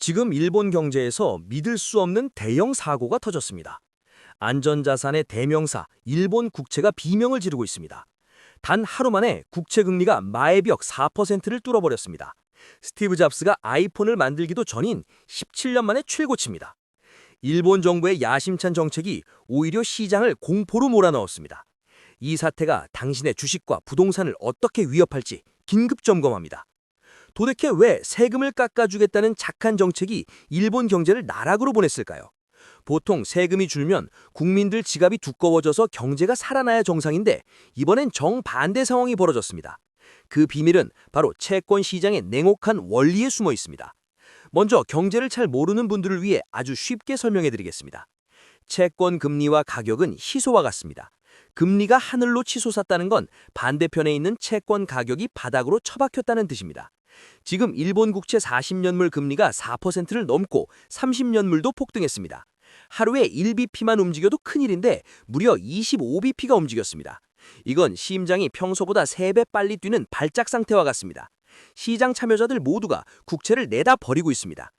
지금 일본 경제에서 믿을 수 없는 대형 사고가 터졌습니다. 안전자산의 대명사 일본 국채가 비명을 지르고 있습니다. 단 하루 만에 국채 금리가 마의 벽 4%를 뚫어버렸습니다. 스티브 잡스가 아이폰을 만들기도 전인 17년 만에 최고치입니다. 일본 정부의 야심찬 정책이 오히려 시장을 공포로 몰아넣었습니다. 이 사태가 당신의 주식과 부동산을 어떻게 위협할지 긴급 점검합니다. 도대체 왜 세금을 깎아주겠다는 착한 정책이 일본 경제를 나락으로 보냈을까요? 보통 세금이 줄면 국민들 지갑이 두꺼워져서 경제가 살아나야 정상인데 이번엔 정반대 상황이 벌어졌습니다. 그 비밀은 바로 채권 시장의 냉혹한 원리에 숨어 있습니다. 먼저 경제를 잘 모르는 분들을 위해 아주 쉽게 설명해 드리겠습니다. 채권 금리와 가격은 희소와 같습니다. 금리가 하늘로 치솟았다는 건 반대편에 있는 채권 가격이 바닥으로 처박혔다는 뜻입니다. 지금 일본 국채 40년물 금리가 4%를 넘고 30년물도 폭등했습니다. 하루에 1bp만 움직여도 큰일인데 무려 25bp가 움직였습니다. 이건 심장이 평소보다 3배 빨리 뛰는 발작 상태와 같습니다. 시장 참여자들 모두가 국채를 내다 버리고 있습니다.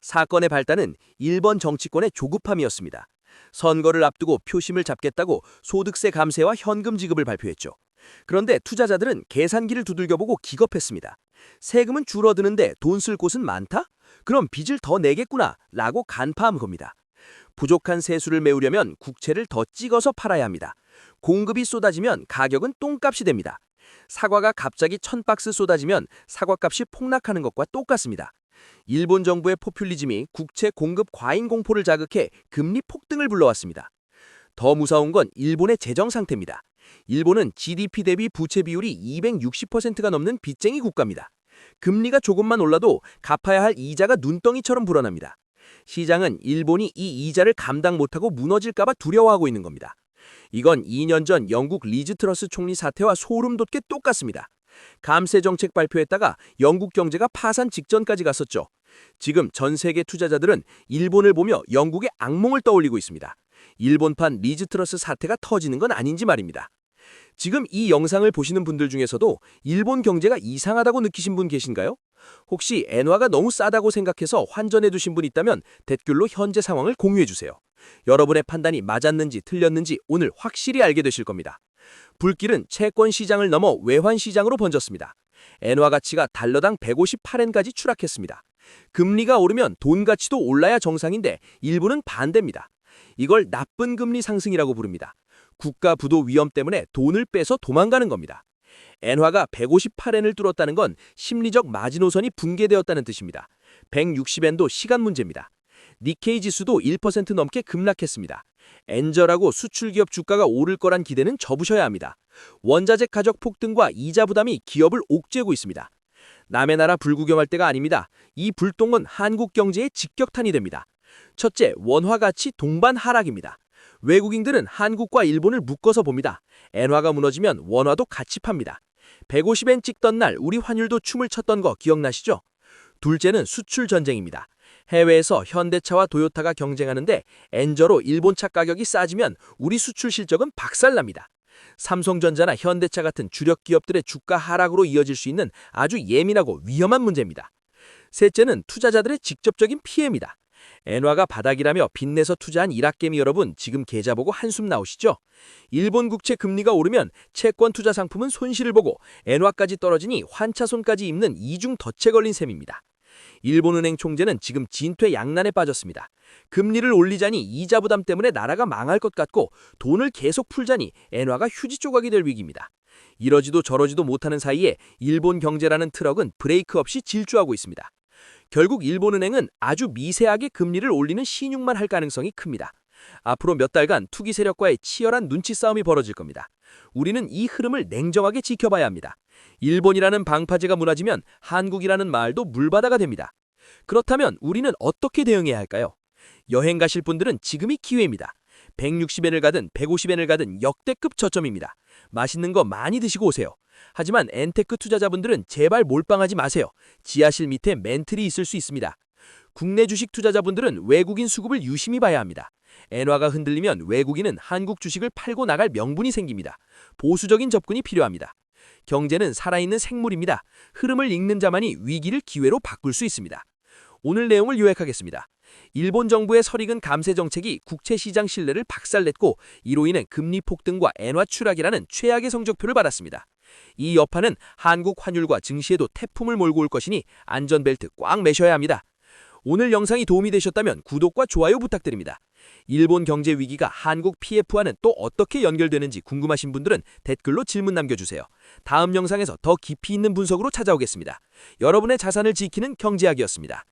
사건의 발단은 일본 정치권의 조급함이었습니다. 선거를 앞두고 표심을 잡겠다고 소득세 감세와 현금 지급을 발표했죠. 그런데 투자자들은 계산기를 두들겨보고 기겁했습니다. 세금은 줄어드는데 돈 쓸 곳은 많다? 그럼 빚을 더 내겠구나 라고 간파한 겁니다. 부족한 세수를 메우려면 국채를 더 찍어서 팔아야 합니다. 공급이 쏟아지면 가격은 똥값이 됩니다. 사과가 갑자기 1000박스 쏟아지면 사과값이 폭락하는 것과 똑같습니다. 일본 정부의 포퓰리즘이 국채 공급 과잉 공포를 자극해 금리 폭등을 불러왔습니다. 더 무서운 건 일본의 재정 상태입니다. 일본은 GDP 대비 부채 비율이 260%가 넘는 빚쟁이 국가입니다. 금리가 조금만 올라도 갚아야 할 이자가 눈덩이처럼 불어납니다. 시장은 일본이 이 이자를 감당 못하고 무너질까봐 두려워하고 있는 겁니다. 이건 2년 전 영국 리즈 트러스 총리 사태와 소름 돋게 똑같습니다. 감세 정책 발표했다가 영국 경제가 파산 직전까지 갔었죠. 지금 전 세계 투자자들은 일본을 보며 영국의 악몽을 떠올리고 있습니다. 일본판 리즈 트러스 사태가 터지는 건 아닌지 말입니다. 지금 이 영상을 보시는 분들 중에서도 일본 경제가 이상하다고 느끼신 분 계신가요? 혹시 엔화가 너무 싸다고 생각해서 환전해 두신 분 있다면 댓글로 현재 상황을 공유해 주세요. 여러분의 판단이 맞았는지 틀렸는지 오늘 확실히 알게 되실 겁니다. 불길은 채권 시장을 넘어 외환 시장으로 번졌습니다. 엔화 가치가 달러당 158엔까지 추락했습니다. 금리가 오르면 돈 가치도 올라야 정상인데 일본은 반대입니다. 이걸 나쁜 금리 상승이라고 부릅니다. 국가 부도 위험 때문에 돈을 빼서 도망가는 겁니다. 엔화가 158엔을 뚫었다는 건 심리적 마지노선이 붕괴되었다는 뜻입니다. 160엔도 시간 문제입니다. 니케이 지수도 1% 넘게 급락했습니다. 엔저라고 수출기업 주가가 오를 거란 기대는 접으셔야 합니다. 원자재 가격 폭등과 이자 부담이 기업을 옥죄고 있습니다. 남의 나라 불구경할 때가 아닙니다. 이 불똥은 한국 경제에 직격탄이 됩니다. 첫째, 원화 가치 동반 하락입니다. 외국인들은 한국과 일본을 묶어서 봅니다. 엔화가 무너지면 원화도 같이 팝니다. 150엔 찍던 날 우리 환율도 춤을 췄던 거 기억나시죠? 둘째는 수출 전쟁입니다. 해외에서 현대차와 도요타가 경쟁하는데 엔저로 일본차 가격이 싸지면 우리 수출 실적은 박살납니다. 삼성전자나 현대차 같은 주력 기업들의 주가 하락으로 이어질 수 있는 아주 예민하고 위험한 문제입니다. 셋째는 투자자들의 직접적인 피해입니다. 엔화가 바닥이라며 빚내서 투자한 일학개미 여러분 지금 계좌 보고 한숨 나오시죠? 일본 국채 금리가 오르면 채권 투자 상품은 손실을 보고 엔화까지 떨어지니 환차손까지 입는 이중 덫에 걸린 셈입니다. 일본은행 총재는 지금 진퇴양난에 빠졌습니다. 금리를 올리자니 이자 부담 때문에 나라가 망할 것 같고 돈을 계속 풀자니 엔화가 휴지 조각이 될 위기입니다. 이러지도 저러지도 못하는 사이에 일본 경제라는 트럭은 브레이크 없이 질주하고 있습니다. 결국 일본은행은 아주 미세하게 금리를 올리는 신용만 할 가능성이 큽니다. 앞으로 몇 달간 투기 세력과의 치열한 눈치 싸움이 벌어질 겁니다. 우리는 이 흐름을 냉정하게 지켜봐야 합니다. 일본이라는 방파제가 무너지면 한국이라는 마을도 물바다가 됩니다. 그렇다면 우리는 어떻게 대응해야 할까요? 여행 가실 분들은 지금이 기회입니다. 160엔을 가든 150엔을 가든 역대급 저점입니다. 맛있는 거 많이 드시고 오세요. 하지만 엔테크 투자자분들은 제발 몰빵하지 마세요. 지하실 밑에 멘틀이 있을 수 있습니다. 국내 주식 투자자분들은 외국인 수급을 유심히 봐야 합니다. 엔화가 흔들리면 외국인은 한국 주식을 팔고 나갈 명분이 생깁니다. 보수적인 접근이 필요합니다. 경제는 살아있는 생물입니다. 흐름을 읽는 자만이 위기를 기회로 바꿀 수 있습니다. 오늘 내용을 요약하겠습니다. 일본 정부의 설익은 감세 정책이 국채 시장 신뢰를 박살냈고 이로 인해 금리 폭등과 엔화 추락이라는 최악의 성적표를 받았습니다. 이 여파는 한국 환율과 증시에도 태풍을 몰고 올 것이니 안전벨트 꽉 매셔야 합니다. 오늘 영상이 도움이 되셨다면 구독과 좋아요 부탁드립니다. 일본 경제 위기가 한국 PF와는 또 어떻게 연결되는지 궁금하신 분들은 댓글로 질문 남겨주세요. 다음 영상에서 더 깊이 있는 분석으로 찾아오겠습니다. 여러분의 자산을 지키는 경제학이었습니다.